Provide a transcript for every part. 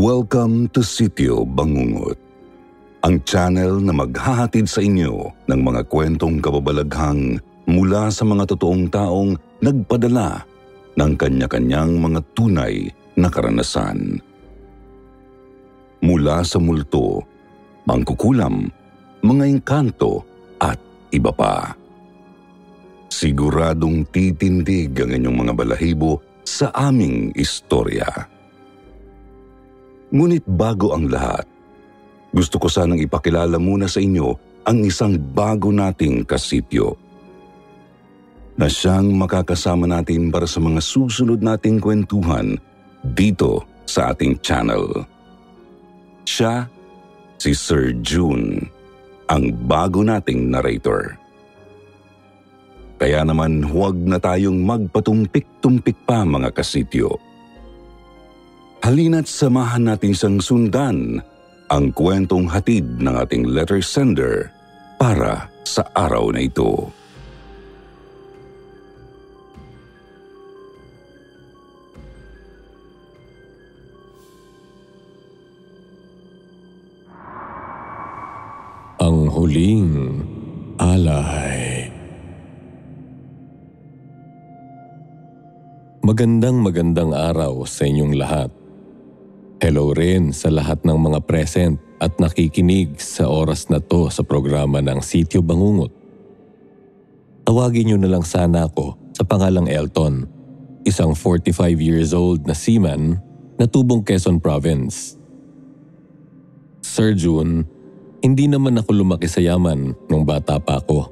Welcome to Sitio Bangungot, ang channel na maghahatid sa inyo ng mga kwentong kababalaghang mula sa mga totoong taong nagpadala ng kanya-kanyang mga tunay na karanasan. Mula sa multo, mangkukulam, mga engkanto at iba pa. Siguradong titindig ang inyong mga balahibo sa aming istorya. Ngunit bago ang lahat, gusto ko sanang ipakilala muna sa inyo ang isang bago nating kasityo na siyang makakasama natin para sa mga susunod nating kwentuhan dito sa ating channel. Siya, si Sir June, ang bago nating narrator. Kaya naman huwag na tayong magpatumpik-tumpik pa mga kasityo. Halina't samahan natin siyang sundan ang kwentong hatid ng ating letter sender para sa araw na ito. Ang huling alay. Magandang araw sa inyong lahat. Hello rin sa lahat ng mga present at nakikinig sa oras na to sa programa ng Sitio Bangungot. Tawagin niyo na lang sana ako sa pangalang Elton, isang 45 years old na seaman na tubong Quezon Province. Sir June, hindi naman ako lumaki sa yaman nung bata pa ako.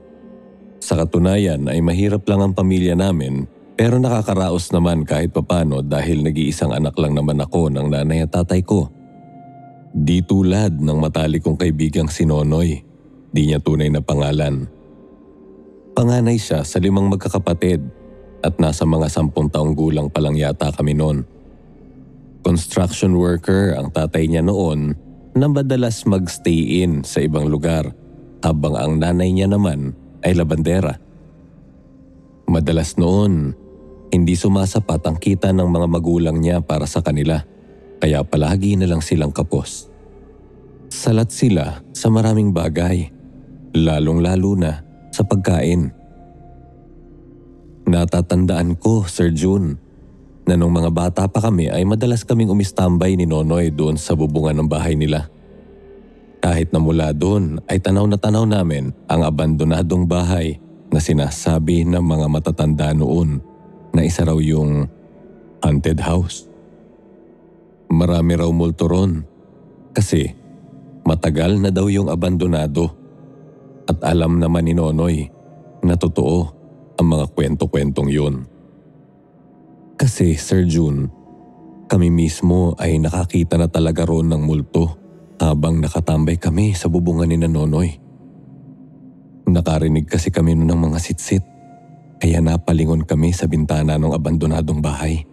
Sa katunayan ay mahirap lang ang pamilya namin. Pero nakakaraos naman kahit papano dahil nag-iisang anak lang naman ako ng nanay at tatay ko. Di tulad ng matalik kong kaibigang si Nonoy, di niya tunay na pangalan. Panganay siya sa 5 magkakapatid at nasa mga 10 taong gulang pa lang yata kami noon. Construction worker ang tatay niya noon na madalas mag-stay in sa ibang lugar habang ang nanay niya naman ay labandera. Madalas noon, hindi sumasapat ang kita ng mga magulang niya para sa kanila, kaya palagi na lang silang kapos. Salat sila sa maraming bagay, lalong-lalo na sa pagkain. Natatandaan ko, Sir June, na nung mga bata pa kami ay madalas kaming umistambay ni Nonoy doon sa bubungan ng bahay nila. Kahit na mula doon ay tanaw na tanaw namin ang abandonadong bahay na sinasabi ng mga matatanda noon na isa raw yung haunted house. Marami raw multo ron kasi matagal na daw yung abandonado at alam naman ni Nonoy na totoo ang mga kwento-kwentong yun. Kasi Sir June, kami mismo ay nakakita na talaga ron ng multo habang nakatambay kami sa bubungan ni Nonoy. Nakarinig kasi kami noon ng mga sitsit, kaya napalingon kami sa bintana ng abandonadong bahay.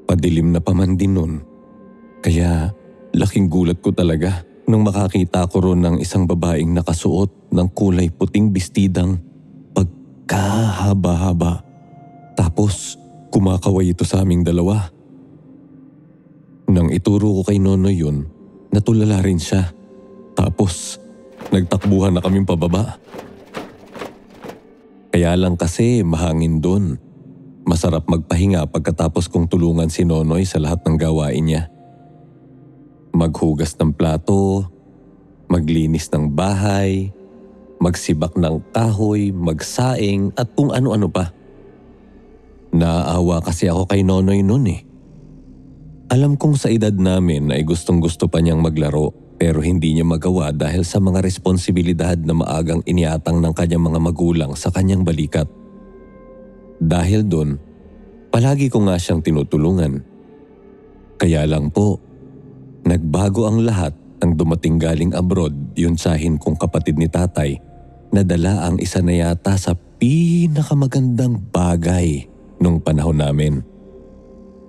Padilim na pa man din noon, kaya laking gulat ko talaga nung makakita ko ron ng isang babaeng nakasuot ng kulay puting bestidang pagkahaba-haba. Tapos kumakaway ito sa aming dalawa. Nang ituro ko kay Nonoy yun, natulala rin siya. Tapos nagtakbuhan na kaming pababa. Kaya lang kasi mahangin doon. Masarap magpahinga pagkatapos kong tulungan si Nonoy sa lahat ng gawain niya. Maghugas ng plato, maglinis ng bahay, magsibak ng kahoy, magsaing at kung ano-ano pa. Naaawa kasi ako kay Nonoy noon eh. Alam kong sa edad namin ay gustong-gusto pa niyang maglaro. Pero hindi niya magawa dahil sa mga responsibilidad na maagang iniatang ng kanyang mga magulang sa kanyang balikat. Dahil doon, palagi ko nga siyang tinutulungan. Kaya lang po, nagbago ang lahat nang dumating galing abroad yung tsahin kong kapatid ni tatay na dala ang isa na yata sa pinakamagandang bagay nung panahon namin.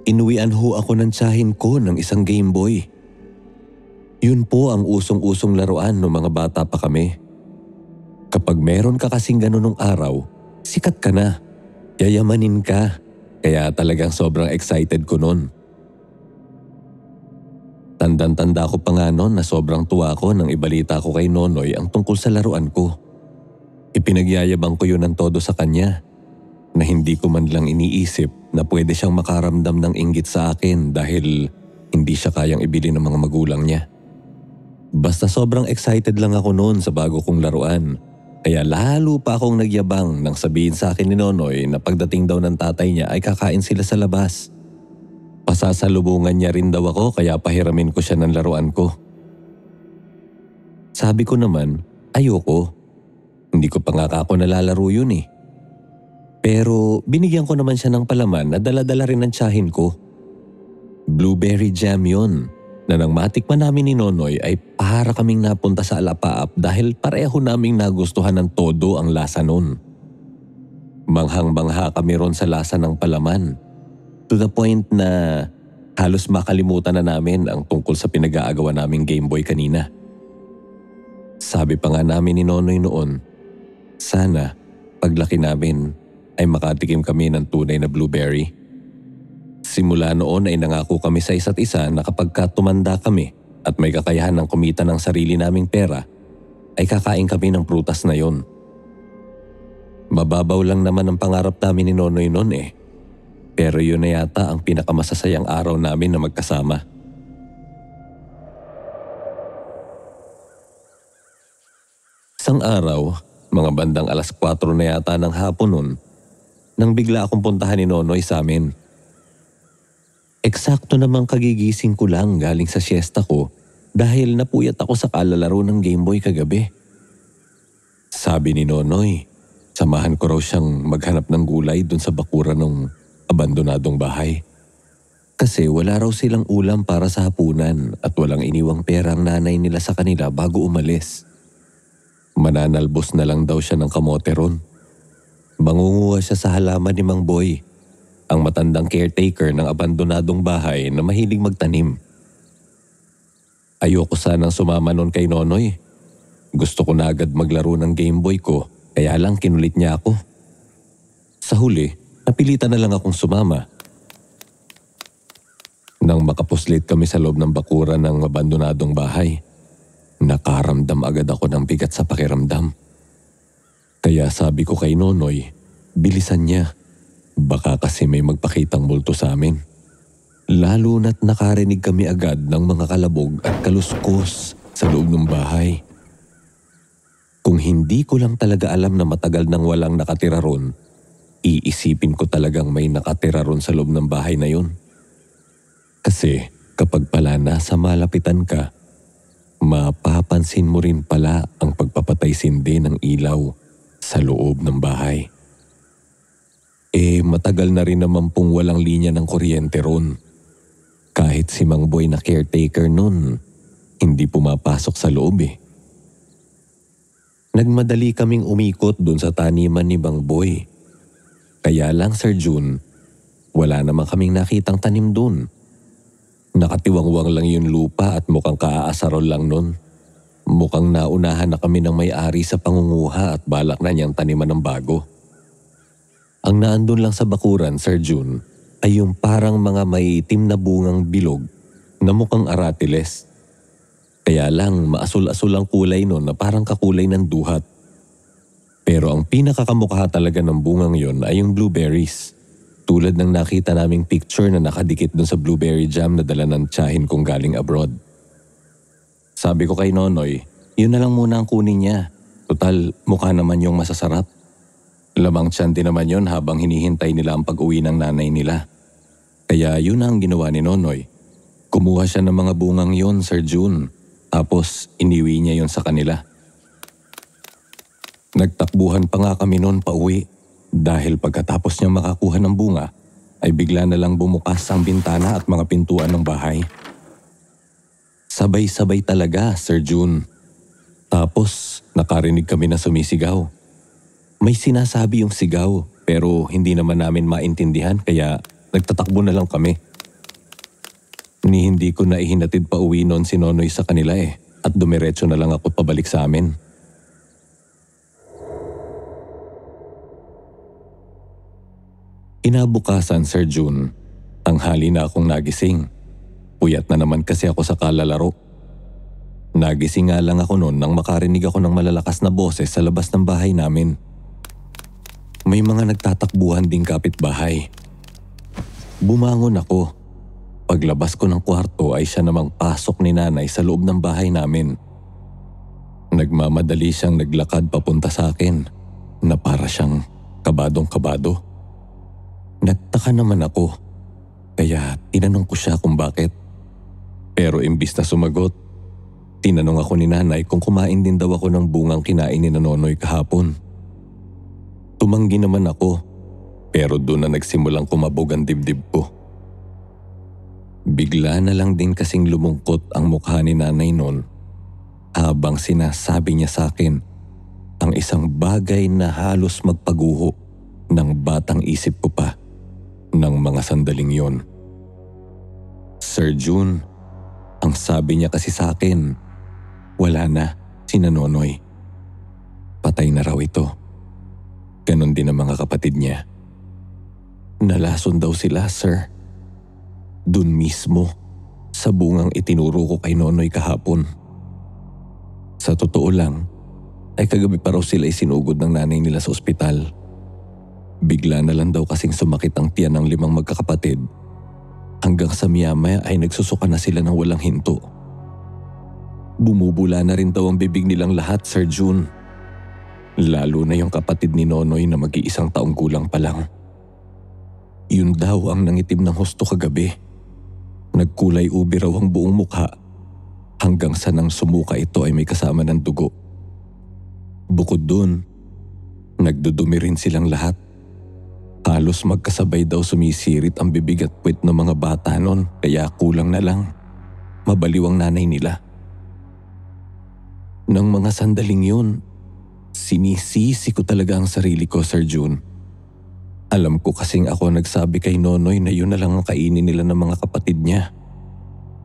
Inuwian ho ako ng tsahin ko ng isang Game Boy. Yun po ang usong-usong laruan ng mga bata pa kami. Kapag meron ka kasing ganun nung araw, sikat ka na, yayamanin ka, kaya talagang sobrang excited ko nun. Tandang-tanda ko pa nga noon na sobrang tuwa ko nang ibalita ko kay Nonoy ang tungkol sa laruan ko. Ipinagyayabang ko yun ng todo sa kanya na hindi ko man lang iniisip na pwede siyang makaramdam ng inggit sa akin dahil hindi siya kayang ibili ng mga magulang niya. Basta sobrang excited lang ako noon sa bago kong laruan. Kaya lalo pa akong nagyabang nang sabihin sa akin ni Nonoy na pagdating daw ng tatay niya ay kakain sila sa labas. Pasasalubungan niya rin daw ako kaya pahiramin ko siya ng laruan ko. Sabi ko naman, ayoko. Hindi ko pa nga ako nalalaro yun eh. Pero binigyan ko naman siya ng palaman na dala-dala rin ng tiyahin ko. Blueberry jam yun na nang matikman namin ni Nonoy ay para kaming napunta sa alapaap dahil pareho naming nagustuhan ng todo ang lasa nun. Manghang-mangha kami ron sa lasa ng palaman. To the point na halos makalimutan na namin ang tungkol sa pinag-aagawan naming Game Boy kanina. Sabi pa nga namin ni Nonoy noon, sana paglaki namin ay makatikim kami ng tunay na blueberry. Simula noon ay nangako kami sa isa't isa na kapag tumanda kami at may kakayahan ng kumita ng sarili naming pera, ay kakain kami ng prutas na yon. Mababaw lang naman ang pangarap namin ni Nonoy noon eh. Pero yun na yata ang pinakamasasayang araw namin na magkasama. Isang araw, mga bandang 4:00 na yata ng hapon nun, nang bigla akong puntahan ni Nonoy sa amin. Eksakto namang kagigising ko lang galing sa siesta ko dahil napuyat ako sa kalalaro ng Game Boy kagabi. Sabi ni Nonoy, samahan ko raw siyang maghanap ng gulay dun sa bakuran ng abandonadong bahay. Kasi wala raw silang ulam para sa hapunan at walang iniwang pera ang nanay nila sa kanila bago umalis. Mananalbos na lang daw siya ng kamote ron. Mangunguha siya sa halaman ni Mang Boy, ang matandang caretaker ng abandonadong bahay na mahilig magtanim. Ayoko sanang sumama nun kay Nonoy. Gusto ko na agad maglaro ng Game Boy ko, kaya lang kinulit niya ako. Sa huli, napilitan na lang akong sumama. Nang makapuslit kami sa loob ng bakuran ng abandonadong bahay, nakaramdam agad ako ng bigat sa pakiramdam. Kaya sabi ko kay Nonoy, bilisan niya. Baka kasi may magpakitang multo sa amin. Lalo na't nakarinig kami agad ng mga kalabog at kaluskos sa loob ng bahay. Kung hindi ko lang talaga alam na matagal nang walang nakatira ron, iisipin ko talagang may nakatira ron sa loob ng bahay na yun. Kasi kapag pala nasa malapitan ka, mapapansin mo rin pala ang pagpapatay-sindi ng ilaw sa loob ng bahay. Matagal na rin naman pong walang linya ng kuryente ron. Kahit si Mang Boy na caretaker nun, hindi pumapasok sa loob eh. Nagmadali kaming umikot dun sa taniman ni Mang Boy. Kaya lang Sir June, wala naman kaming nakitang tanim dun. Nakatiwangwang lang yung lupa at mukhang kaaasarol lang nun. Mukhang naunahan na kami ng may-ari sa pangunguha at balak na niyang taniman ng bago. Ang naandun lang sa bakuran, Sir June, ay yung parang mga may itim na bungang bilog na mukhang aratiles. Kaya lang maasul-asul ang kulay nun na parang kakulay ng duhat. Pero ang pinakakamukha talaga ng bungang yon ay yung blueberries. Tulad ng nakita naming picture na nakadikit dun sa blueberry jam na dala ng tiyahin kong galing abroad. Sabi ko kay Nonoy, yun na lang muna ang kunin niya. Total, mukha naman yung masasarap. Lamang tiyan din naman yun habang hinihintay nila ang pag-uwi ng nanay nila. Kaya yun ang ginawa ni Nonoy. Kumuha siya ng mga bungang yun, Sir June. Tapos iniwi niya yun sa kanila. Nagtakbuhan pa nga kami noon pauwi. Dahil pagkatapos niya makakuha ng bunga, ay bigla na lang bumukas ang bintana at mga pintuan ng bahay. Sabay-sabay talaga, Sir June. Tapos nakarinig kami na sumisigaw. May sinasabi yung sigaw pero hindi naman namin maintindihan kaya nagtatakbo na lang kami. Hindi ko na ihinatid pa uwi noon si Nonoy sa kanila at dumiretso na lang ako pabalik sa amin. Kinabukasan, Sir June, tanghali na akong nagising. Puyat na naman kasi ako sa kalalaro. Nagising nga lang ako noon nang makarinig ako ng malalakas na boses sa labas ng bahay namin. May mga nagtatakbuhan ding kapitbahay. Bumangon ako. Paglabas ko ng kwarto ay siya namang pasok ni nanay sa loob ng bahay namin. Nagmamadali siyang naglakad papunta sa akin na para siyang kabadong-kabado. Nagtaka naman ako, kaya tinanong ko siya kung bakit. Pero imbis na sumagot, tinanong ako ni nanay kung kumain din daw ako ng bungang kinain ni Nonoy kahapon. Tumanggi naman ako, pero doon na nagsimulang kumabog ang dibdib ko. Bigla na lang din kasing lumungkot ang mukha ni nanay noon habang sinasabi niya sa akin ang isang bagay na halos magpaguho ng batang isip ko pa ng mga sandaling yon. Sir June, ang sabi niya kasi sa akin, wala na si Nonoy. Patay na raw ito. Ganon din ang mga kapatid niya. Nalason daw sila, sir. Dun mismo, sa bungang itinuro ko kay Nonoy kahapon. Sa totoo lang, ay kagabi pa raw sila isinugod ng nanay nila sa ospital. Bigla na lang daw kasing sumakit ang tiyan ng 5 magkakapatid. Hanggang sa maya-maya ay nagsusuka na sila ng walang hinto. Bumubula na rin daw ang bibig nilang lahat, Sir June. Lalo na yung kapatid ni Nonoy na mag-iisang taong gulang pa lang. Yun daw ang nangitim ng husto kagabi. Nagkulay ubi raw ang buong mukha hanggang sa nang sumuka ito ay may kasama ng dugo. Bukod dun, nagdudumi rin silang lahat. Halos magkasabay daw sumisirit ang bibig at puwet ng mga bata nun, kaya kulang na lang mabaliw ang nanay nila. Nang mga sandaling yun, sinisisi ko talaga ang sarili ko, Sir June. Alam ko kasing ako nagsabi kay Nonoy na yun na lang ang kainin nila ng mga kapatid niya.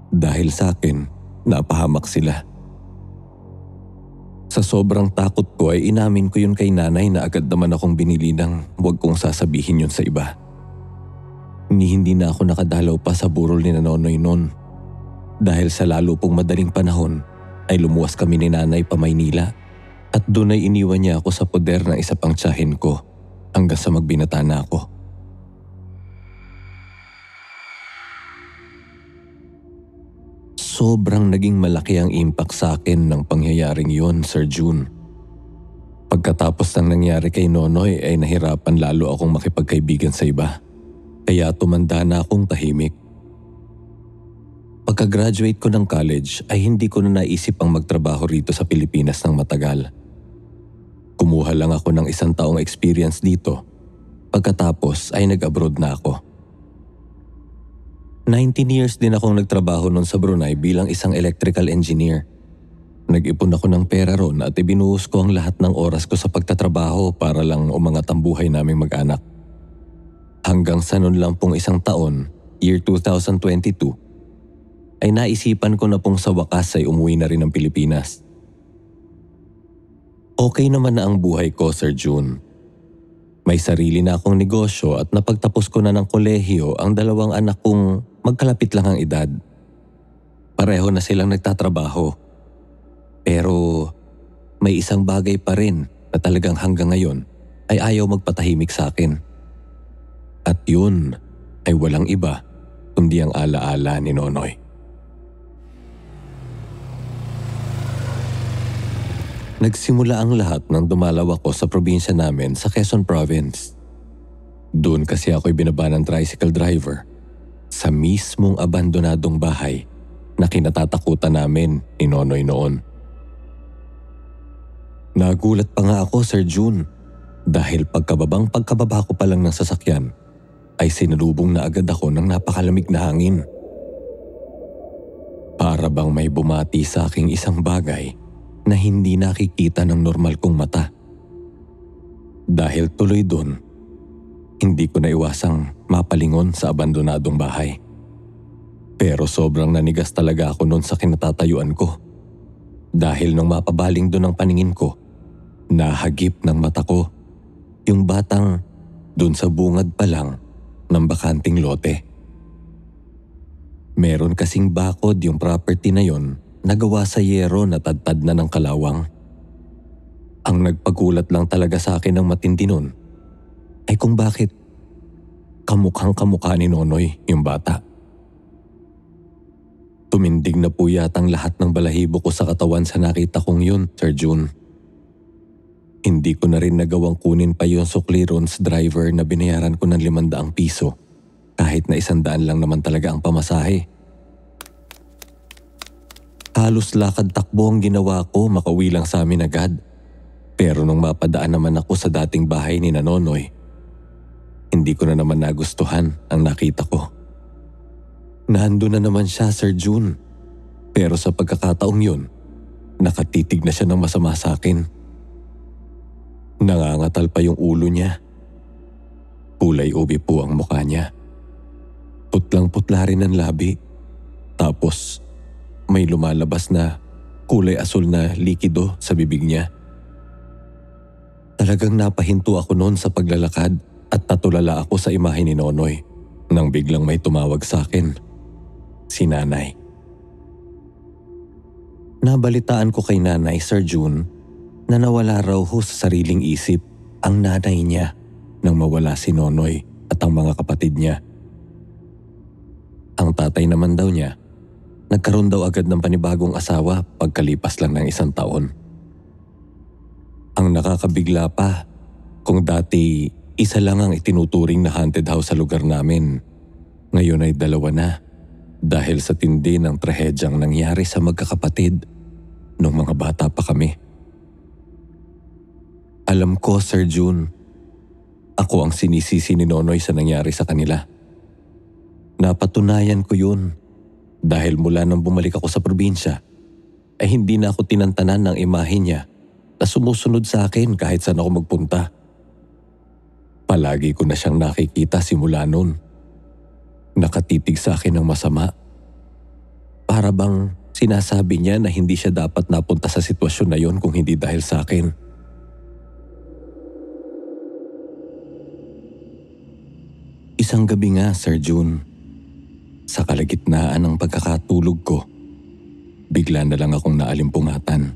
Dahil sa akin, napahamak sila. Sa sobrang takot ko ay inamin ko yun kay nanay na agad naman akong binili ng huwag kong sasabihin yun sa iba. Hindi na ako nakadalaw pa sa burol ni Nonoy noon. Dahil sa lalo pong madaling panahon ay lumuwas kami ni nanay pa Maynila at doon ay iniwan niya ako sa poder ng isa pang tiyahin ko hanggang sa magbinata na ako. Sobrang naging malaki ang impact sa akin ng pangyayaring yon, Sir June. Pagkatapos ng nangyari kay Nonoy ay nahirapan lalo akong makipagkaibigan sa iba. Kaya tumanda na akong tahimik. Pagka-graduate ko ng college ay hindi ko na naisip ang magtrabaho rito sa Pilipinas ng matagal. Kumuha lang ako ng 1 taong experience dito. Pagkatapos ay nag-abroad na ako. 19 years din akong nagtrabaho noon sa Brunei bilang isang electrical engineer. Nag-ipon ako ng pera ron at ibinuhos ko ang lahat ng oras ko sa pagtatrabaho para lang umangat ang buhay naming mag-anak. Hanggang sa noon lang pong 1 taon, year 2022, ay naisipan ko na pong sa wakas ay umuwi na rin ng Pilipinas. Okay naman na ang buhay ko, Sir June. May sarili na akong negosyo at napagtapos ko na ng kolehiyo ang 2 anak kong magkalapit lang ang edad. Pareho na silang nagtatrabaho. Pero may isang bagay pa rin na talagang hanggang ngayon ay ayaw magpatahimik sa akin. At yun ay walang iba kundi ang alaala ni Nonoy. Nagsimula ang lahat nang dumalaw ako sa probinsya namin sa Quezon Province. Doon kasi ako'y binaba ng tricycle driver sa mismong abandonadong bahay na kinatatakutan namin ni Nonoy noon. Nagulat pa nga ako, Sir June, dahil pagkababa ko pa lang ng sasakyan ay sinalubong na agad ako ng napakalamig na hangin. Para bang may bumati sa aking isang bagay na hindi nakikita ng normal kong mata. Dahil tuloy doon, hindi ko naiwasang mapalingon sa abandonadong bahay. Pero sobrang nanigas talaga ako noon sa kinatatayuan ko. Dahil nung mapabaling doon ang paningin ko, nahagip ng mata ko yung batang doon sa bungad pa lang ng bakanting lote. Meron kasing bakod yung property na yon na gawa sa yero na tadtad na ng kalawang. Ang nagpagulat lang talaga sa akin ng matindi nun ay kung bakit kamukhang kamukha ni Nonoy yung bata. Tumindig na po yatang lahat ng balahibo ko sa katawan sa nakita kong yun, Sir June. Hindi ko na rin nagawang kunin pa yung sukli ron sa driver na binayaran ko ng 500 piso kahit na 100 lang naman talaga ang pamasahe. Halos lakad takbo ang ginawa ko makauwi lang sa amin agad. Pero nung mapadaan naman ako sa dating bahay ni Nonoy, hindi ko na naman nagustuhan ang nakita ko. Nando na naman siya, Sir June. Pero sa pagkakataong yun, nakatitig na siya ng masama sa akin. Nangangatal pa yung ulo niya. Kulay ubi po ang mukha niya. Putlang-putla rin ang labi. Tapos may lumalabas na kulay asul na likido sa bibig niya. Talagang napahinto ako noon sa paglalakad at natulala ako sa imahe ni Nonoy nang biglang may tumawag sa akin. Si Nanay. Nabalitaan ko kay Nanay, Sir June, na nawala raw ho sa sariling isip ang nanay niya nang mawala si Nonoy at ang mga kapatid niya. Ang tatay naman daw niya, nagkaroon daw agad ng panibagong asawa pagkalipas lang ng 1 taon. Ang nakakabigla pa, kung dati isa lang ang itinuturing na haunted house sa lugar namin, ngayon ay 2 na dahil sa tindi ng trahedyang nangyari sa magkakapatid nung mga bata pa kami. Alam ko, Sir June, ako ang sinisisi ni Nonoy sa nangyari sa kanila. Napatunayan ko yun dahil mula nang bumalik ako sa probinsya ay hindi na ako tinantanan ng imahe niya na sumusunod sa akin kahit saan ako magpunta. Palagi ko na siyang nakikita simula noon. Nakatitig sa akin ng masama. Para bang sinasabi niya na hindi siya dapat napunta sa sitwasyon na yon kung hindi dahil sa akin. Isang gabi nga, Sir June, sa kalagitnaan ng pagkakatulog ko, bigla na lang akong naalimpungatan.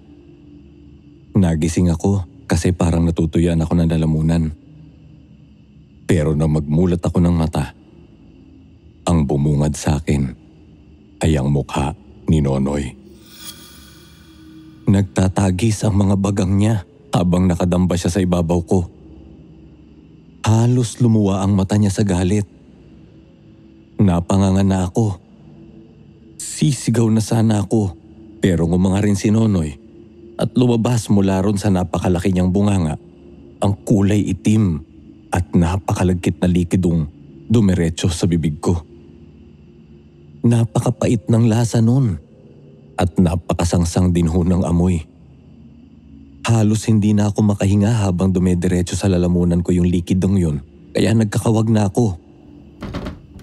Nagising ako kasi parang natutuyan ako ng lalamunan. Pero nang magmulat ako ng mata, ang bumungad sa akin ay ang mukha ni Nonoy. Nagtatagis ang mga bagang niya habang nakadamba siya sa ibabaw ko. Halos lumuwa ang mata niya sa galit. Napanganga na ako. Sisigaw na sana ako pero ngumanga rin si Nonoy at lumabas mula ron sa napakalaki niyang bunganga ang kulay itim at napakalagkit na likidong dumiretso sa bibig ko. Napakapait ng lasa nun at napakasangsang din ho ng amoy. Halos hindi na ako makahinga habang dumediretso sa lalamunan ko yung likidong yun kaya nagkakawag na ako.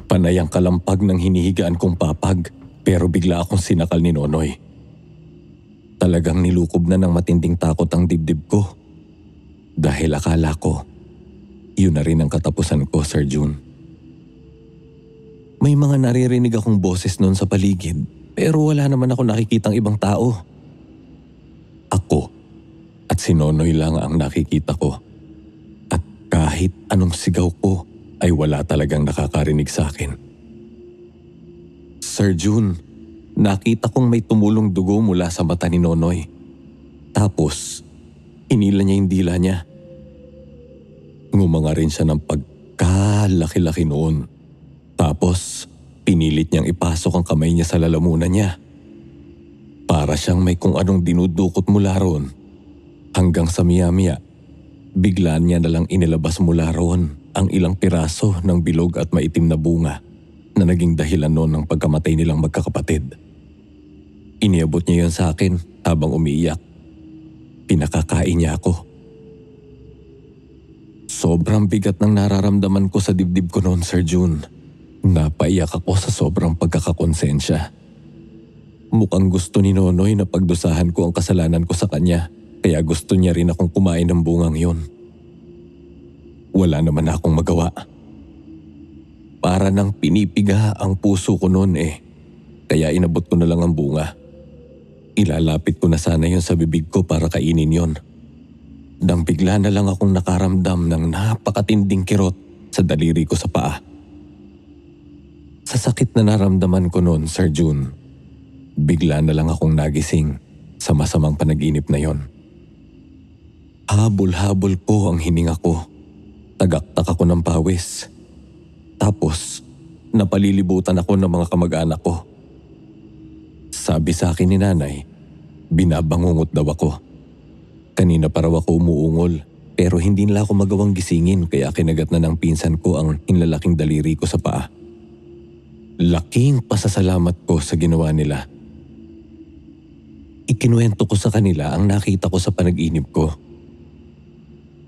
Panay ang kalampag ng hinihigaan kong papag pero bigla akong sinakal ni Nonoy. Talagang nilukob na ng matinding takot ang dibdib ko. Dahil akala ko, yun na rin ang katapusan ko, Sir June. May mga naririnig akong boses noon sa paligid pero wala naman ako nakikitang ibang tao. Ako at si Nonoy lang ang nakikita ko. At kahit anong sigaw ko ay wala talagang nakakarinig sa akin. Sir June, nakita kong may tumulong dugo mula sa mata ni Nonoy. Tapos, inila niya yung dila niya. Ngumanga rin siya ng pagkalaki-laki noon. Tapos, pinilit niyang ipasok ang kamay niya sa lalamunan niya. Para siyang may kung anong dinudukot mula roon. Hanggang sa miya-miya, biglaan niya nalang inilabas mula roon ang ilang piraso ng bilog at maitim na bunga na naging dahilan noon ng pagkamatay nilang magkakapatid. Iniabot niya yon sa akin habang umiiyak. Pinakakain niya ako. Sobrang bigat ng nararamdaman ko sa dibdib ko noon, Sir June. Napaiyak ako sa sobrang pagkakakonsensya. Mukhang gusto ni Nonoy na pagdusahan ko ang kasalanan ko sa kanya, kaya gusto niya rin akong kumain ng bungang yun. Wala naman akong magawa. Para nang pinipiga ang puso ko noon kaya inabot ko na lang ang bunga. Ilalapit ko na sana yon sa bibig ko para kainin yon. Nang bigla na lang akong nakaramdam ng napakatinding kirot sa daliri ko sa paa. Sa sakit na naramdaman ko noon, Sir June, bigla na lang akong nagising sa masamang panaginip na yon. Habol-habol ko ang hininga ko. Tagaktak ako ng pawis. Tapos, napalilibutan ako ng mga kamag-anak ko. Sabi sa akin ni nanay, binabangungot daw ako. Kanina pa raw ako umuungol, pero hindi nila ako magawang gisingin kaya kinagat na ng pinsan ko ang hinlalaking daliri ko sa paa. Laking pasasalamat ko sa ginawa nila. Ikinuwento ko sa kanila ang nakita ko sa panaginip ko.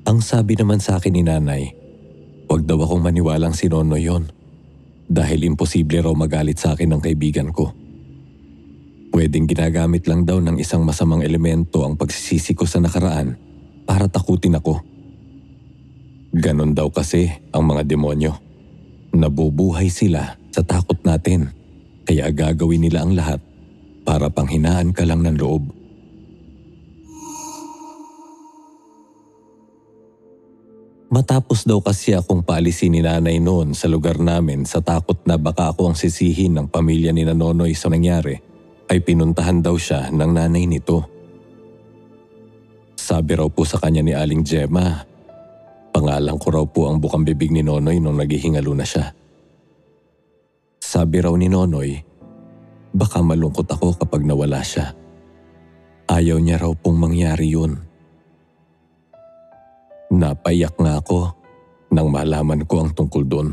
Ang sabi naman sa akin ni nanay, huwag daw akong maniwalang si Nonoy yon dahil imposible raw magalit sa akin ng kaibigan ko. Pwedeng ginagamit lang daw ng isang masamang elemento ang pagsisisi ko sa nakaraan para takutin ako. Ganon daw kasi ang mga demonyo. Nabubuhay sila sa takot natin, kaya gagawin nila ang lahat para panghinaan ka lang ng loob. Matapos daw kasi akong paalisin ni nanay noon sa lugar namin sa takot na baka ako ang sisihin ng pamilya ni Nonoy sa nangyari, ay pinuntahan daw siya ng nanay nito. Sabi raw po sa kanya ni Aling Gemma, pangalan ko raw po ang bukang bibig ni Nonoy nung naghihingalo na siya. Sabi raw ni Nonoy, baka malungkot ako kapag nawala siya. Ayaw niya raw pong mangyari yun. Napaiyak nga ako nang malaman ko ang tungkol doon.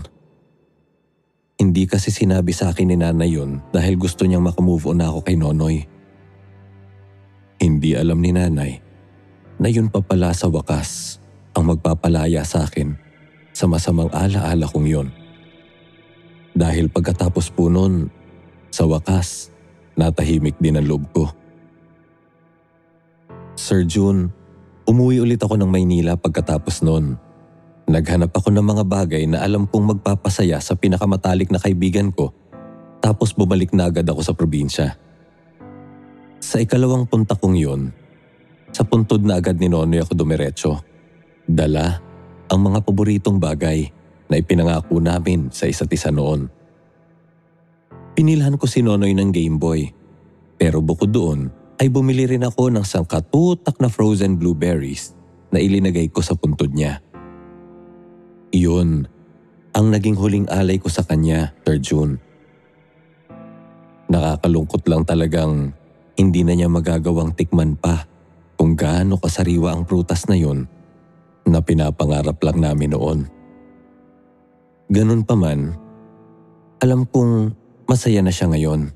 Hindi kasi sinabi sa akin ni nanay yun dahil gusto niyang makamove on ako kay Nonoy. Hindi alam ni nanay na yun pa pala sa wakas ang magpapalaya sa akin sa masamang alaala kong yun. Dahil pagkatapos po nun, sa wakas, natahimik din ang loob ko. Sir June, umuwi ulit ako ng Maynila pagkatapos nun. Naghanap ako ng mga bagay na alam kong magpapasaya sa pinakamatalik na kaibigan ko, tapos bumalik na agad ako sa probinsya. Sa ikalawang punta kong yun, sa puntod na agad ni Nonoy ako dumiretso. Dala ang mga paboritong bagay na ipinangako namin sa isa't isa noon. Pinilhan ko si Nonoy ng Game Boy, pero bukod doon ay bumili rin ako ng sangkatutak na frozen blueberries na ilinagay ko sa puntod niya. Iyon ang naging huling alay ko sa kanya, Sir June. Nakakalungkot lang talagang hindi na niya magagawang tikman pa kung gaano kasariwa ang prutas na yun na pinapangarap lang namin noon. Ganun pa man, alam kong masaya na siya ngayon.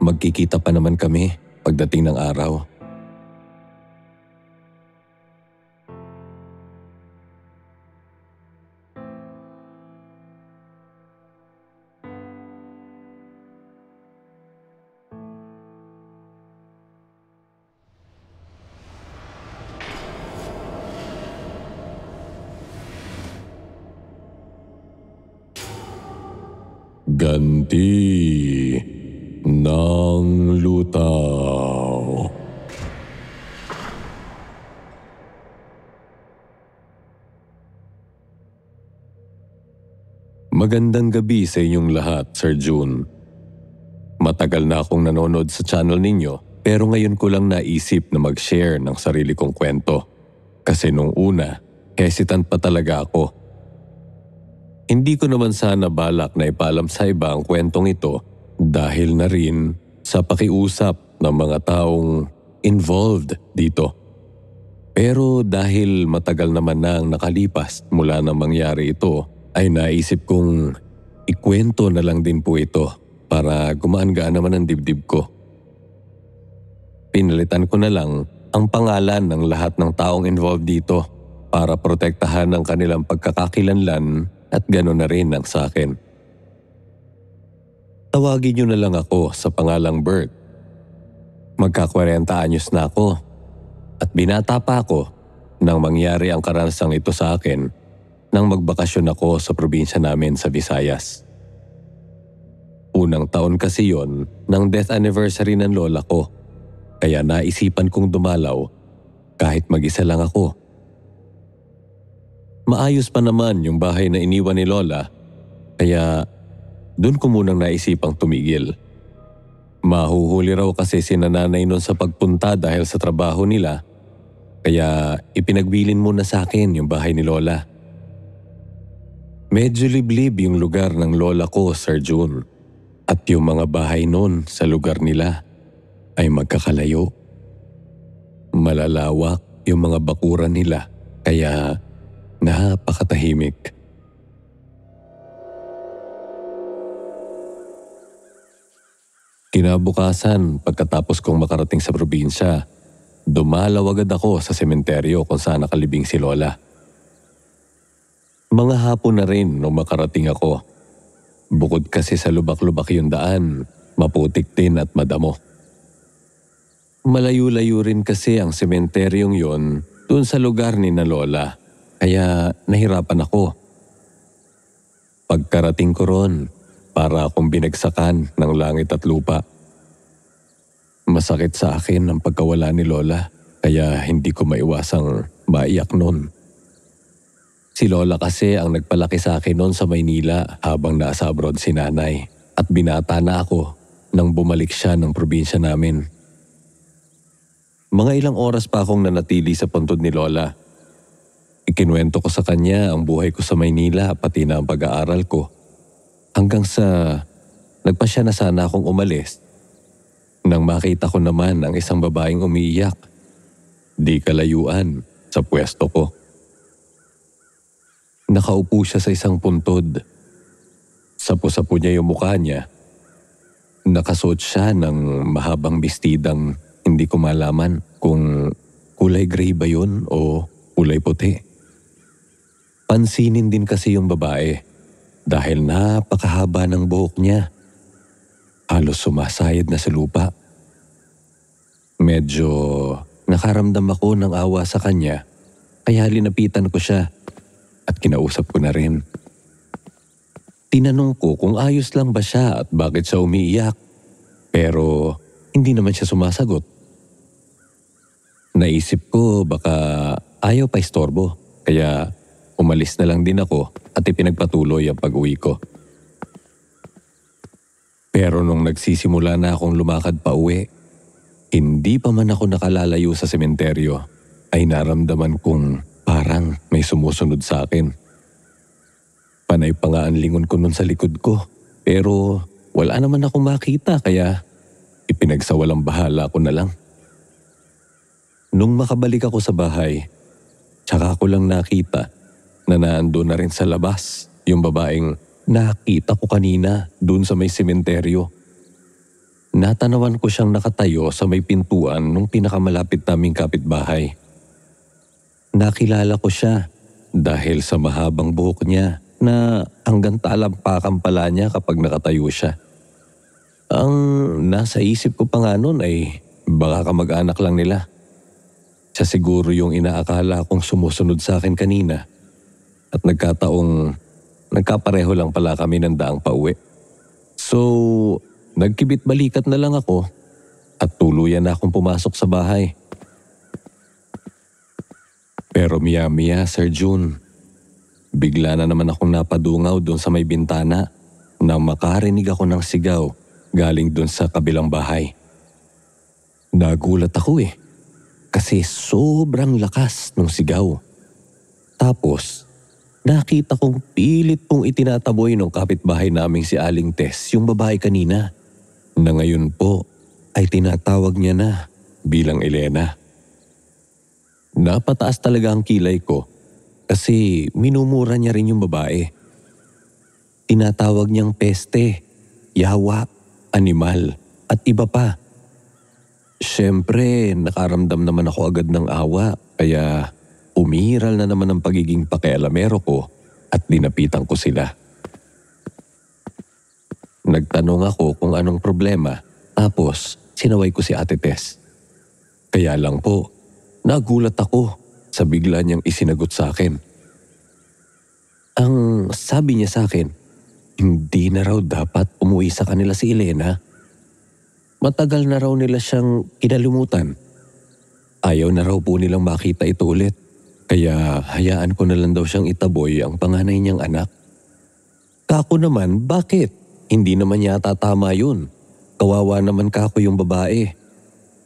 Magkikita pa naman kami pagdating ng araw. Ganti ng lutaw. Magandang gabi sa inyong lahat, Sir June. Matagal na akong nanonood sa channel ninyo pero ngayon ko lang naisip na mag-share ng sarili kong kwento. Kasi nung una, hesitant pa talaga ako. Hindi ko naman sana balak na ipaalam sa iba ang kwentong ito dahil na rin sa pakiusap ng mga taong involved dito. Pero dahil matagal naman na ang nakalipas mula nang mangyari ito, ay naisip kong ikwento na lang din po ito para gumaan-gaan naman ang dibdib ko. Pinalitan ko na lang ang pangalan ng lahat ng taong involved dito para protektahan ang kanilang pagkakakilanlan at gano'n na rin ang sa akin. Tawagin niyo na lang ako sa pangalang Bert. Magka-40 anyos na ako at binata pa ako nang mangyari ang karanasang ito sa akin nang magbakasyon ako sa probinsya namin sa Visayas. Unang taon kasi yon ng death anniversary ng lola ko. Kaya naisipan kong dumalaw kahit mag-isa lang ako. Maayos pa naman yung bahay na iniwan ni lola, kaya doon ko munang naisipang tumigil. Mahuhuli raw kasi si nanay noon sa pagpunta dahil sa trabaho nila, kaya ipinagbilin muna sa akin yung bahay ni lola. Medyo liblib yung lugar ng lola ko, Sir June, at yung mga bahay noon sa lugar nila ay magkakalayo. Malalawak yung mga bakuran nila, kaya napakatahimik. Kinabukasan, pagkatapos kong makarating sa probinsya, dumalaw agad ako sa sementeryo kung saan nakalibing si lola. Mga hapon na rin nung makarating ako. Bukod kasi sa lubak-lubak yung daan, maputik din at madamo. Malayo-layo rin kasi ang sementeryong yon dun sa lugar ni na lola, kaya nahirapan ako. Pagkarating ko ron, para akong binagsakan ng langit at lupa. Masakit sa akin ang pagkawala ni lola, kaya hindi ko maiwasang maiyak noon. Si lola kasi ang nagpalaki sa akin noon sa Maynila habang nasa abroad si nanay, at binata na ako nang bumalik siya ng probinsya namin. Mga ilang oras pa akong nanatili sa puntod ni lola. Ikinuwento ko sa kanya ang buhay ko sa Maynila pati na ang pag-aaral ko. Hanggang sa nagpasya na sana akong umalis nang makita ko naman ang isang babaeng umiiyak. Di kalayuan sa pwesto ko. Nakaupo siya sa isang puntod. Sapo-sapo niya yung mukha niya. Nakasuot siya ng mahabang bestidang hindi ko malaman kung kulay gray ba yun o kulay puti. Pansinin din kasi yung babae. Dahil napakahaba ng buhok niya. Halos sumasayad na sa lupa. Medyo nakaramdam ako ng awa sa kanya, kaya linapitan ko siya at kinausap ko na rin. Tinanong ko kung ayos lang ba siya at bakit siya umiiyak, pero hindi naman siya sumasagot. Naisip ko baka ayaw pa istorbo, kaya umalis na lang din ako at ipinagpatuloy ang pag-uwi ko. Pero nung nagsisimula na akong lumakad pa uwi, hindi pa man ako nakalalayo sa sementeryo, ay naramdaman kong parang may sumusunod sa akin. Panay pa nga ang lingon ko nun sa likod ko, pero wala naman akong makita kaya ipinagsawalang bahala ko na lang. Nung makabalik ako sa bahay, tsaka ko lang nakita na naandun na rin sa labas yung babaeng nakita ko kanina dun sa may sementeryo. Natanawan ko siyang nakatayo sa may pintuan nung pinakamalapit naming kapitbahay. Nakilala ko siya dahil sa mahabang buhok niya na hanggang talampakan pala niya kapag nakatayo siya. Ang nasa isip ko pa nga nun ay baka kamag-anak lang nila. Siya siguro yung inaakala kong sumusunod sa akin kanina. At nagkataong nagkapareho lang pala kami ng daang pauwi. So, nagkibit balikat na lang ako at tuluyan na akong pumasok sa bahay. Pero miya-miya, Sir June, bigla na naman akong napadungaw doon sa may bintana nang makarinig ako ng sigaw galing doon sa kabilang bahay. Nagulat ako kasi sobrang lakas ng sigaw. Tapos, nakita kong pilit pong itinataboy ng kapitbahay naming si Aling Tess yung babae kanina, na ngayon po ay tinatawag niya na bilang Elena. Napataas talaga ang kilay ko kasi minumura niya rin yung babae. Tinatawag niyang peste, yawa, animal at iba pa. Siyempre, nakaramdam naman ako agad ng awa kaya umiral na naman ang pagiging pakialamero ko at dinapitan ko sila. Nagtanong ako kung anong problema, tapos sinaway ko si Ate Tess. Kaya lang po, nagulat ako sa bigla niyang isinagot sa akin. Ang sabi niya sa akin, Hindi na raw dapat umuwi sa kanila si Elena. Matagal na raw nila siyang kinalimutan. Ayaw na raw po nilang makita ito ulit. Kaya hayaan ko na lang daw siyang itaboy ang panganay niyang anak. Kako naman, bakit? Hindi naman yata tama yun. Kawawa naman kako yung babae.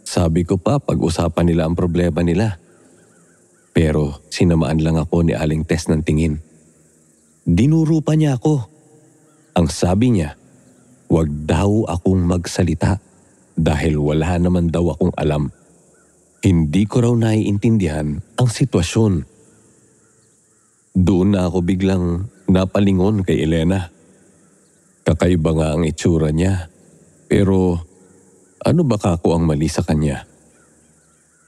Sabi ko pa pag-usapan nila ang problema nila. Pero sinamaan lang ako ni Aling Tess ng tingin. Dinuro pa niya ako. Ang sabi niya, wag daw akong magsalita dahil wala naman daw akong alam. Hindi ko raw naiintindihan ang sitwasyon. Doon na ako biglang napalingon kay Elena. Kakaiba nga ang itsura niya. Pero ano ba kako ang mali sa kanya?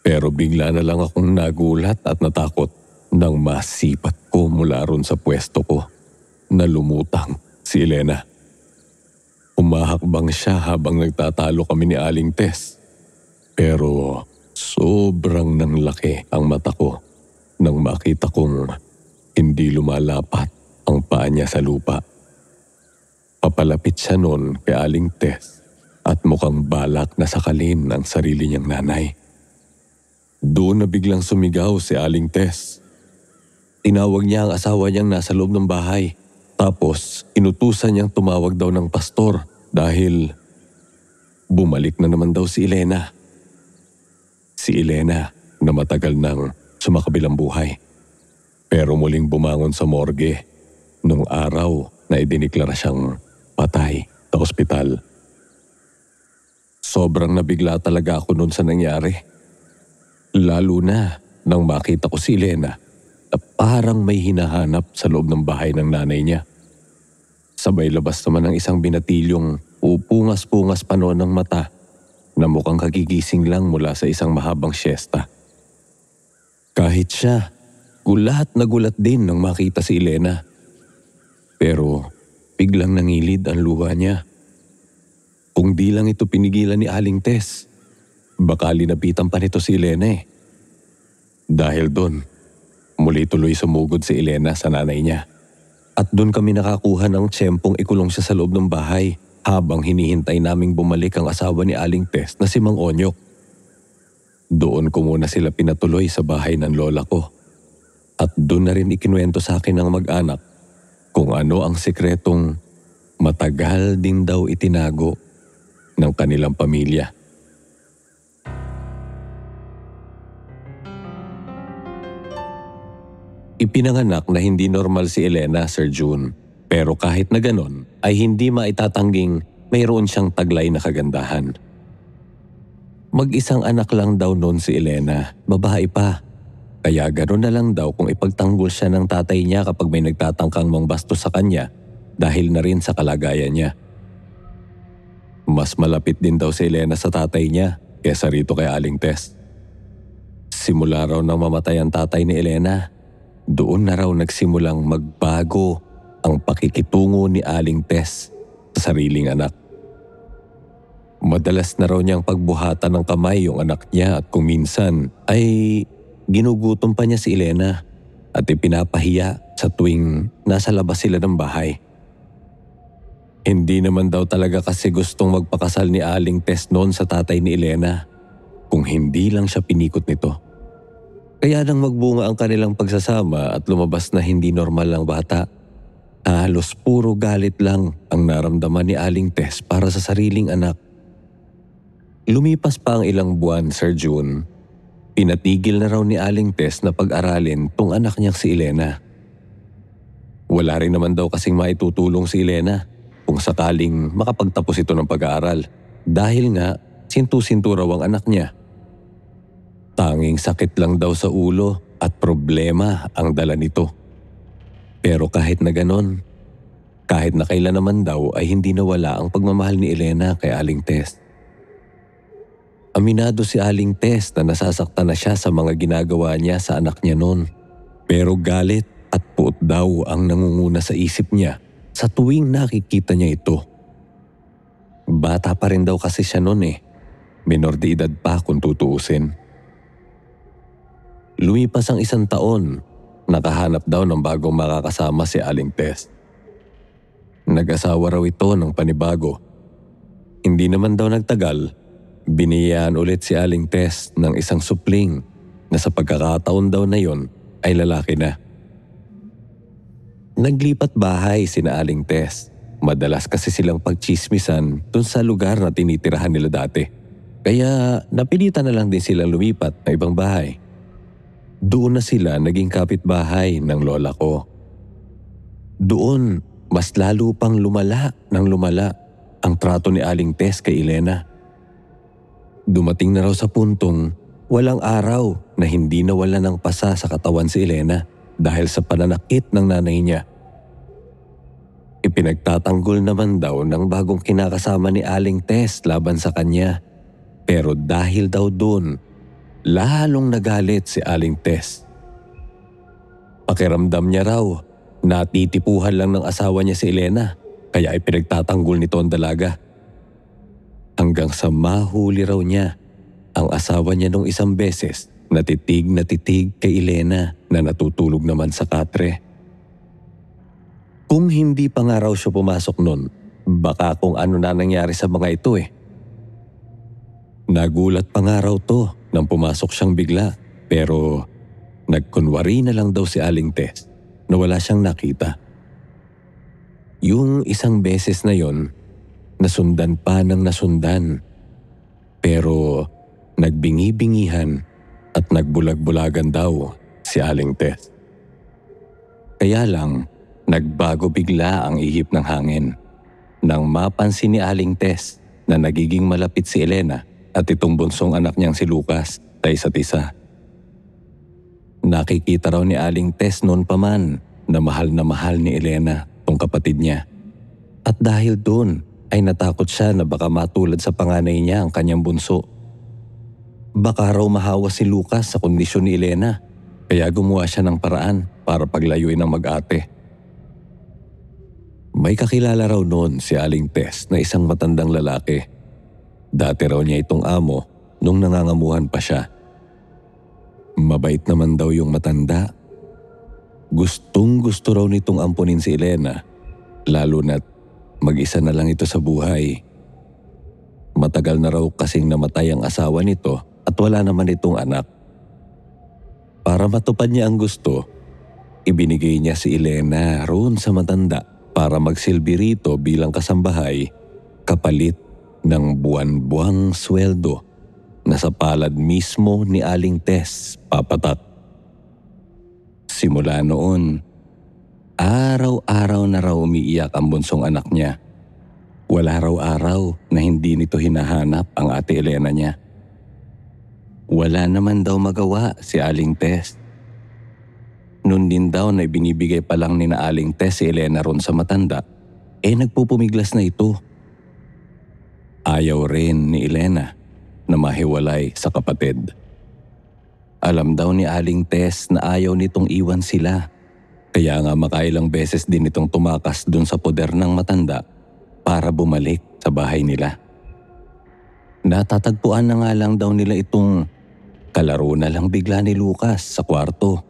Pero bigla na lang akong nagulat at natakot nang masipat ko mula ron sa pwesto ko na lumutang si Elena. Umahakbang siya habang nagtatalo kami ni Aling Tess. Pero sobrang nanglaki ang mata ko nang makita kong hindi lumalapat ang paa niya sa lupa. Papalapit siya noon kay Aling Tess at mukhang balak na sakalin ang sarili niyang nanay. Doon na biglang sumigaw si Aling Tess. Tinawag niya ang asawa niyang nasa loob ng bahay. Tapos inutusan niyang tumawag daw ng pastor dahil bumalik na naman daw si Elena. Si Elena na matagal nang sumakabilang buhay. Pero muling bumangon sa morgue nung araw na idiniklara siyang patay sa ospital. Sobrang nabigla talaga ako noon sa nangyari. Lalo na nang makita ko si Elena na parang may hinahanap sa loob ng bahay ng nanay niya. Sabay labas naman ng isang binatilyong pupungas-pungas pa noon ng mata na mukhang kagigising lang mula sa isang mahabang siesta. Kahit siya, gulat na gulat din nang makita si Elena. Pero biglang nangilid ang luha niya. Kung di lang ito pinigilan ni Aling Tess, baka linapitan pa nito si Elena eh. Dahil doon, muli tuloy sumugod si Elena sa nanay niya. At doon kami nakakuha ng tiyempong ikulong siya sa loob ng bahay habang hinihintay naming bumalik ang asawa ni Aling Tess na si Mang Onyok. Doon ko muna sila pinatuloy sa bahay ng lola ko. At doon na rin ikinuwento sa akin ng mag-anak kung ano ang sikretong matagal din daw itinago ng kanilang pamilya. Ipinanganak na hindi normal si Elena, Sir June. Pero kahit na ganon, ay hindi maitatangging mayroon siyang taglay na kagandahan. Mag-isang anak lang daw noon si Elena, babae pa. Kaya gano'n na lang daw kung ipagtanggol siya ng tatay niya kapag may nagtatangkang mangbastos sa kanya dahil na rin sa kalagayan niya. Mas malapit din daw si Elena sa tatay niya kesa rito kay Aling Tess. Simula raw nang mamatay ang tatay ni Elena, doon na raw nagsimulang magbago ang pakikitungo ni Aling Tess sa sariling anak. Madalas na raw niyang pagbuhatan ng kamay yung anak niya at kung minsan ay ginugutom pa niya si Elena at ipinapahiya sa tuwing nasa labas sila ng bahay. Hindi naman daw talaga kasi gustong magpakasal ni Aling Tess noon sa tatay ni Elena kung hindi lang siya pinikot nito. Kaya nang magbunga ang kanilang pagsasama at lumabas na hindi normal ang bata, halos puro galit lang ang naramdaman ni Aling Tess para sa sariling anak. Lumipas pa ang ilang buwan, Sir June. Pinatigil na raw ni Aling Tess na pag-aralin tong anak niyang si Elena. Wala rin naman daw kasing maitutulong si Elena kung sakaling makapagtapos ito ng pag-aaral dahil nga sintu-sintu raw ang anak niya. Tanging sakit lang daw sa ulo at problema ang dala nito. Pero kahit na ganon, kahit na kailan naman daw ay hindi nawala ang pagmamahal ni Elena kay Aling Tess. Aminado si Aling Tess na nasasaktan na siya sa mga ginagawa niya sa anak niya noon. Pero galit at puot daw ang nangunguna sa isip niya sa tuwing nakikita niya ito. Bata pa rin daw kasi siya noon eh. Menor de edad pa kung tutuusin. Lumipas ang 1 taon, nakahanap daw ng bagong makakasama si Aling Tess. Nag-asawa raw ito ng panibago. Hindi naman daw nagtagal, biniyayaan ulit si Aling Tess ng isang supling na sa pagkakataon daw na yon ay lalaki na. Naglipat bahay sina Aling Tess. Madalas kasi silang pagchismisan dun sa lugar na tinitirahan nila dati. Kaya napilitan na lang din silang lumipat na ibang bahay. Doon na sila naging kapitbahay ng lola ko. Doon, mas lalo pang lumala ang trato ni Aling Tess kay Elena. Dumating na raw sa puntong walang araw na hindi nawala ng pasa sa katawan si Elena dahil sa pananakit ng nanay niya. Ipinagtatanggol naman daw ng bagong kinakasama ni Aling Tess laban sa kanya. Pero dahil daw doon, lalong nagalit si Aling Tess. Pakiramdam niya raw, natitipuhan lang ng asawa niya si Elena, kaya ay pinagtatanggol nito ang dalaga. Hanggang sa mahuli raw niya ang asawa niya nung isang beses na titig kay Elena na natutulog naman sa katre. Kung hindi pa nga raw siya pumasok nun, baka kung ano na nangyari sa mga ito eh. Nagulat pa nga raw to nang pumasok siyang bigla, pero nagkunwari na lang daw si Aling Tess na wala siyang nakita. Yung isang beses na yon, nasundan pa ng nasundan. Pero nagbingi-bingihan at nagbulag-bulagan daw si Aling Tess. Kaya lang, nagbago bigla ang ihip ng hangin nang mapansin ni Aling Tess na nagiging malapit si Elena at itong bunsong anak niyang si Lucas sa isa't isa. Nakikita raw ni Aling Tess noon pa man na mahal ni Elena tong kapatid niya. At dahil doon ay natakot siya na baka matulad sa panganay niya ang kanyang bunso. Baka raw mahawa si Lucas sa kondisyon ni Elena, kaya gumawa siya ng paraan para paglayuin ang mag-ate. May kakilala raw noon si Aling Tess na isang matandang lalaki. Dati raw niya itong amo nung nangangamuhan pa siya. Mabait naman daw yung matanda. Gustong-gusto raw nitong ampunin si Elena, lalo na't mag-isa na lang ito sa buhay. Matagal na raw kasing namatay ang asawa nito at wala naman itong anak. Para matupad niya ang gusto, ibinigay niya si Elena roon sa matanda para magsilbi rito bilang kasambahay kapalit ng buwan-buwang sweldo na sa palad mismo ni Aling Tess papatak. Simula noon, araw-araw na raw umiiyak ang bunsong anak niya. Wala raw araw na hindi nito hinahanap ang ate Elena niya. Wala naman daw magawa si Aling Tess. Noon din daw na binibigay pa lang ni na Aling Tess si Elena ron sa matanda, nagpupumiglas na ito. Ayaw rin ni Elena na mahiwalay sa kapatid. Alam daw ni Aling Tess na ayaw nitong iwan sila. Kaya nga makailang beses din itong tumakas dun sa poder ng matanda para bumalik sa bahay nila. Natatagpuan na nga lang daw nila itong kalaro na lang bigla ni Lucas sa kwarto.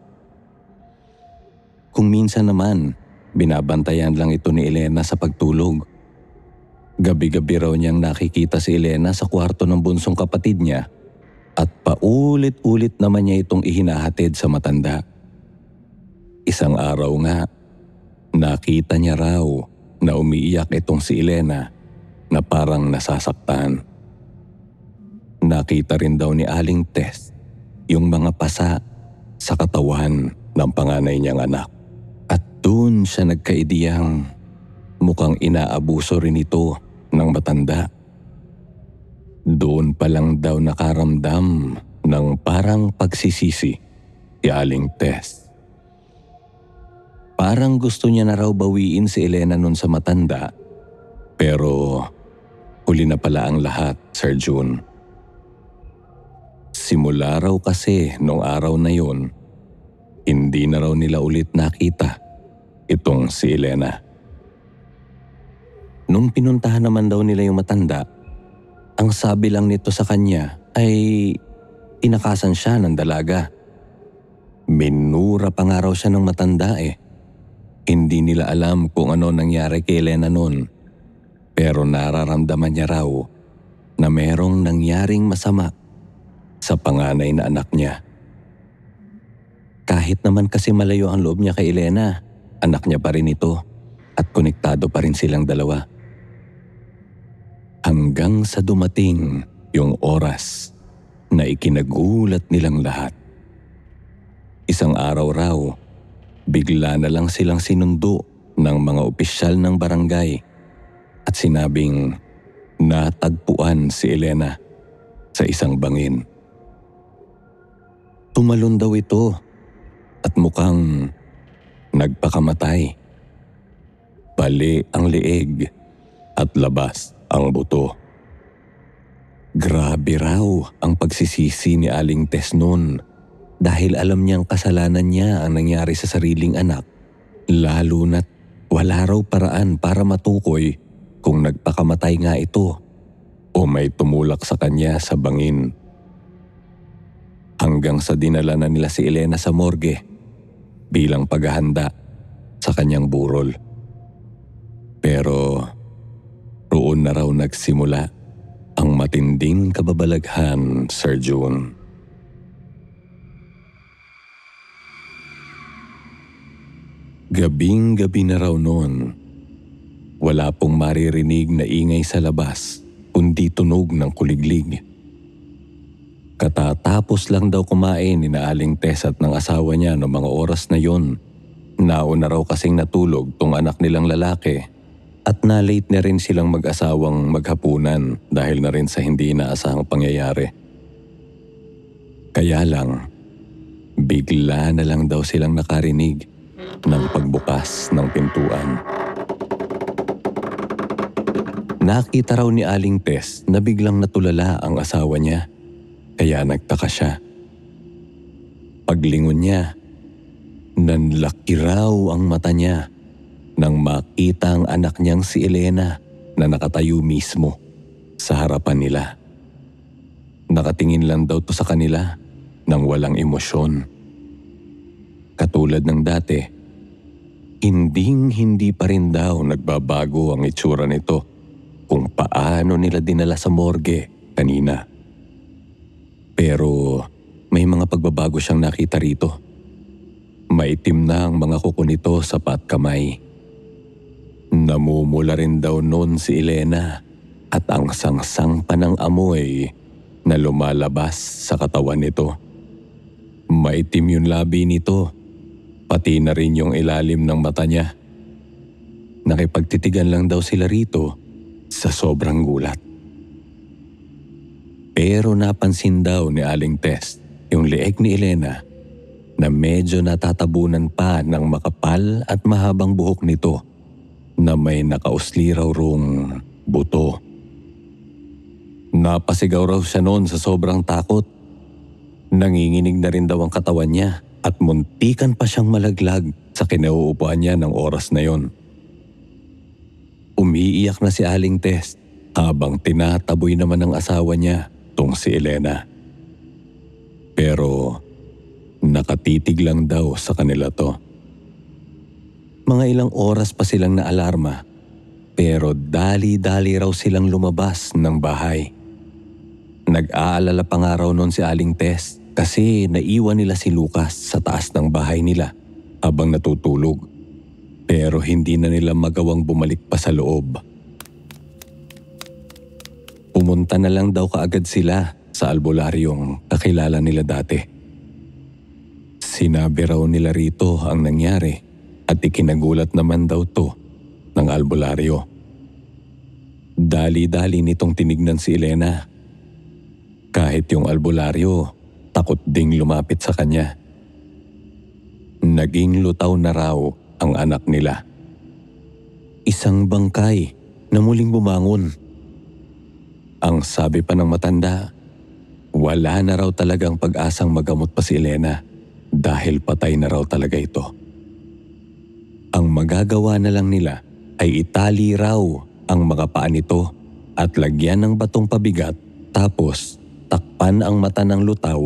Kung minsan naman, binabantayan lang ito ni Elena sa pagtulog. Gabi-gabi raw niyang nakikita si Elena sa kwarto ng bunsong kapatid niya at paulit-ulit naman niya itong ihinahatid sa matanda. Isang araw nga, nakita niya raw na umiiyak itong si Elena na parang nasasaktan. Nakita rin daw ni Aling Tess yung mga pasa sa katawan ng panganay niyang anak. At doon siya nagkaidiyang mukhang inaabuso rin ito ng matanda. Doon pa lang daw nakaramdam ng parang pagsisisi si Aling Tess. Parang gusto niya na raw bawiin si Elena nun sa matanda, pero huli na pala ang lahat, Sir June. Simula raw kasi nung araw na yon, hindi na raw nila ulit nakita itong si Elena. Nung pinuntahan naman daw nila yung matanda, ang sabi lang nito sa kanya ay tinakasan siya ng dalaga. Minura pa nga raw siya ng matanda Hindi nila alam kung ano nangyari kay Elena noon, pero nararamdaman niya raw na merong nangyaring masama sa panganay na anak niya. Kahit naman kasi malayo ang loob niya kay Elena, anak niya pa rin ito at konektado pa rin silang dalawa. Hanggang sa dumating yung oras na ikinagulat nilang lahat. Isang araw raw, bigla na lang silang sinundo ng mga opisyal ng barangay at sinabing natagpuan si Elena sa isang bangin. Tumalon daw ito at mukhang nagpakamatay. Bali ang leeg at labas ang buto. Grabe raw ang pagsisisi ni Aling Tess noon dahil alam niyang kasalanan niya ang nangyari sa sariling anak, lalo na't wala raw paraan para matukoy kung nagpakamatay nga ito o may tumulak sa kanya sa bangin. Hanggang sa dinala na nila si Elena sa morgue bilang paghahanda sa kanyang burol. Pero roon na raw nagsimula ang matinding kababalaghan, Sir June. Gabing-gabi na raw noon. Wala pong maririnig na ingay sa labas kundi tunog ng kuliglig. Katatapos lang daw kumain ni Aling Tess at ng asawa niya noong mga oras na yon. Nauna raw kasing natulog tong anak nilang lalaki at na-late na rin silang mag-asawang maghapunan dahil na rin sa hindi inaasahang pangyayari. Kaya lang, bigla na lang daw silang nakarinig ng pagbukas ng pintuan. Nakita raw ni Aling Tess na biglang natulala ang asawa niya, kaya nagtaka siya. Paglingon niya, nanlaki raw ang mata niya nang makita ang anak niyang si Elena na nakatayo mismo sa harapan nila. Nakatingin lang daw to sa kanila nang walang emosyon. Katulad ng dati, hindi pa rin daw nagbabago ang itsura nito kung paano nila dinala sa morgue kanina. Pero may mga pagbabago siyang nakita rito. Maitim na ang mga kuko nito sa patkamay. Namumula rin daw noon si Elena at ang sangsang pa ng amoy na lumalabas sa katawan nito. Maitim yung labi nito, pati na rin yung ilalim ng mata niya. Nakipagtitigan lang daw sila rito sa sobrang gulat. Pero napansin daw ni Aling Tess yung leeg ni Elena na medyo natatabunan pa ng makapal at mahabang buhok nito na may nakausli raw rong buto. Napasigaw raw siya noon sa sobrang takot. Nanginginig na rin daw ang katawan niya at muntikan pa siyang malaglag sa kinauupuan niya ng oras na yon. Umiiyak na si Aling Tess habang tinataboy naman ng asawa niya tong si Elena. Pero nakatitig lang daw sa kanila to. Mga ilang oras pa silang naalarma pero dali-dali raw silang lumabas ng bahay. Nag-aalala pa nga raw noon si Aling Tess kasi naiwan nila si Lucas sa taas ng bahay nila habang natutulog. Pero hindi na nila magawang bumalik pa sa loob. Pumunta na lang daw kaagad sila sa albularyong kakilala nila dati. Sinabi raw nila rito ang nangyari at ikinagulat naman daw to ng albularyo. Dali-dali nitong tinignan si Elena. Kahit yung albularyo, takot ding lumapit sa kanya. Naging lutaw na raw ang anak nila. Isang bangkay na muling bumangon. Ang sabi pa ng matanda, wala na raw talagang pag-asang magamot pa si Elena dahil patay na raw talaga ito. Ang magagawa na lang nila ay itali raw ang mga paa nito at lagyan ng batong pabigat tapos takpan ang mata ng lutaw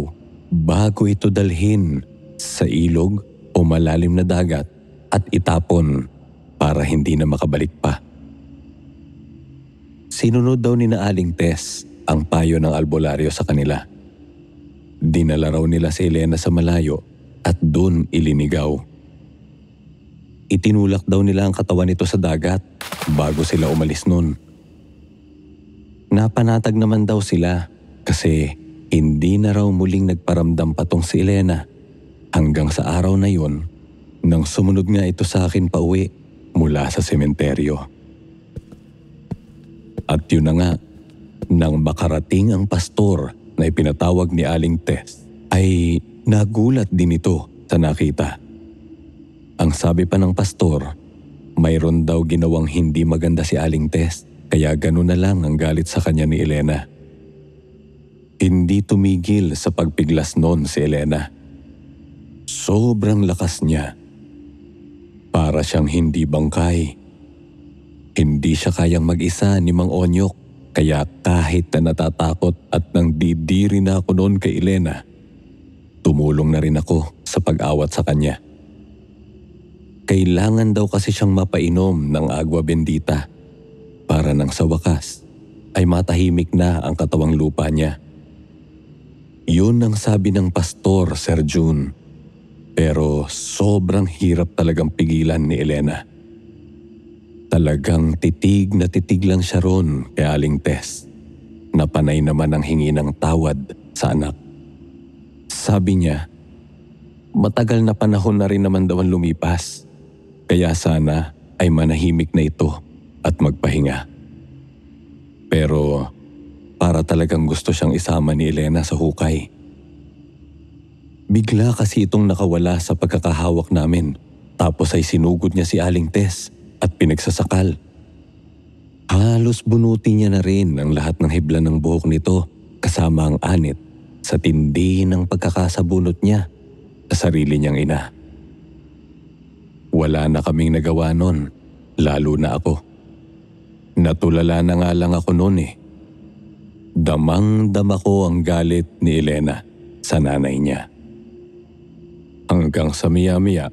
bago ito dalhin sa ilog o malalim na dagat at itapon para hindi na makabalik pa. Sinunod daw ni na Aling Tess ang payo ng albularyo sa kanila. Dinala raw nila si Elena sa malayo at doon ilinigaw. Itinulak daw nila ang katawan nito sa dagat bago sila umalis nun. Napanatag naman daw sila kasi hindi na raw muling nagparamdam pa tong si Elena hanggang sa araw na yun nang sumunod nga ito sa akin pauwi mula sa sementeryo. At yun na nga, nang makarating ang pastor na ipinatawag ni Aling Tess, ay nagulat din ito sa nakita. Ang sabi pa ng pastor, mayroon daw ginawang hindi maganda si Aling Tess, kaya gano'n na lang ang galit sa kanya ni Elena. Hindi tumigil sa pagpiglas noon si Elena. Sobrang lakas niya. Para siyang hindi bangkay. Hindi siya kayang mag-isa ni Mang Onyok, kaya kahit na natatakot at nang didiri na ako noon kay Elena, tumulong na rin ako sa pag-awat sa kanya. Kailangan daw kasi siyang mapainom ng agwa bendita para nang sa wakas ay matahimik na ang katawang lupa niya. Yun ang sabi ng pastor, Sir June. Pero sobrang hirap talagang pigilan ni Elena. Talagang titig na titig lang siya ron kay Aling Tess, na panay naman ang hingi ng tawad sa anak. Sabi niya, matagal na panahon na rin naman daw ang lumipas, kaya sana ay manahimik na ito at magpahinga. Pero para talagang gusto siyang isama ni Elena sa hukay. Bigla kasi itong nakawala sa pagkakahawak namin, tapos ay sinugod niya si Aling Tess at pinagsasakal. Halos bunuti niya na rin ang lahat ng hibla ng buhok nito kasama ang anit sa tindi ng pagkakasabunot niya sa sarili niyang ina. Wala na kaming nagawa nun, lalo na ako. Natulala na nga lang ako noon eh. Damang-dama ko ang galit ni Elena sa nanay niya. Hanggang sa miya-miya,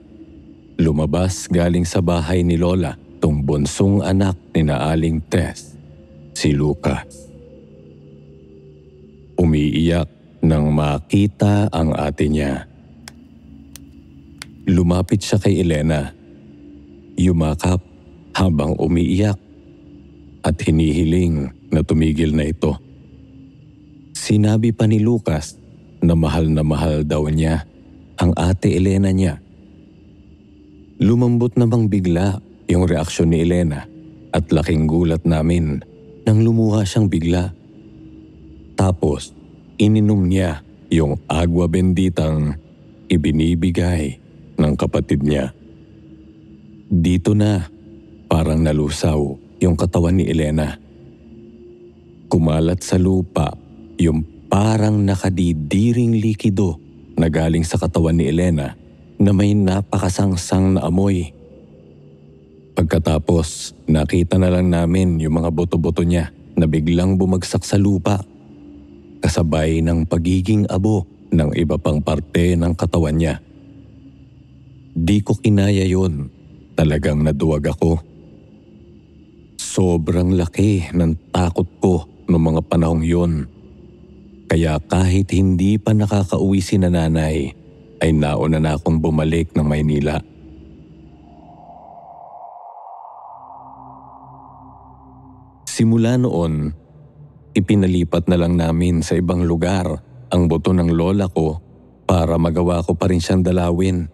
lumabas galing sa bahay ni Lola tong bunsong anak ni na Aling Tess, si Lucas. Umiiyak nang makita ang ate niya. Lumapit siya kay Elena, yumakap habang umiiyak at hinihiling na tumigil na ito. Sinabi pa ni Lucas na mahal daw niya ang ate Elena niya. Lumambot namang bigla yung reaksyon ni Elena at laking gulat namin nang lumuha siyang bigla. Tapos ininom niya yung agwa benditang ibinibigay ng kapatid niya. Dito na parang nalusaw yung katawan ni Elena. Kumalat sa lupa yung parang nakadidiring likido na galing sa katawan ni Elena na may napakasangsang na amoy. Pagkatapos, nakita na lang namin yung mga buto-buto niya na biglang bumagsak sa lupa, kasabay ng pagiging abo ng iba pang parte ng katawan niya. Di ko kinaya yun. Talagang naduwag ako. Sobrang laki ng takot ko noong mga panahong yun. Kaya kahit hindi pa nakakauwi si nanay, ay nauna na akong bumalik ng Maynila. Simula noon, ipinalipat na lang namin sa ibang lugar ang buto ng lola ko para magawa ko pa rin siyang dalawin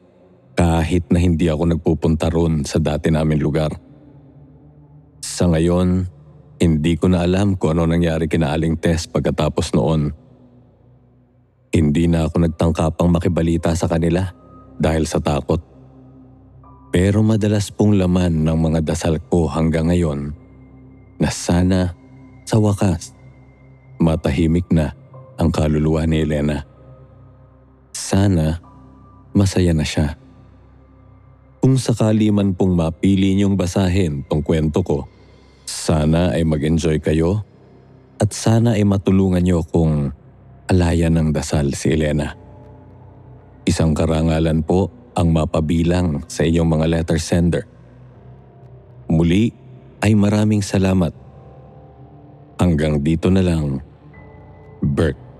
kahit na hindi ako nagpupunta ron sa dati naming lugar. Sa ngayon, hindi ko na alam kung ano nangyari kina Aling Tess pagkatapos noon. Hindi na ako nagtangkapang makibalita sa kanila dahil sa takot. Pero madalas pong laman ng mga dasal ko hanggang ngayon na sana sa wakas matahimik na ang kaluluwa ni Elena. Sana masaya na siya. Kung sakali man pong mapili niyong basahin tong kwento ko, sana ay mag-enjoy kayo at sana ay matulungan niyo kung alayan ng dasal si Elena. Isang karangalan po ang mapabilang sa iyong mga letter sender. Muli ay maraming salamat. Hanggang dito na lang, Bert.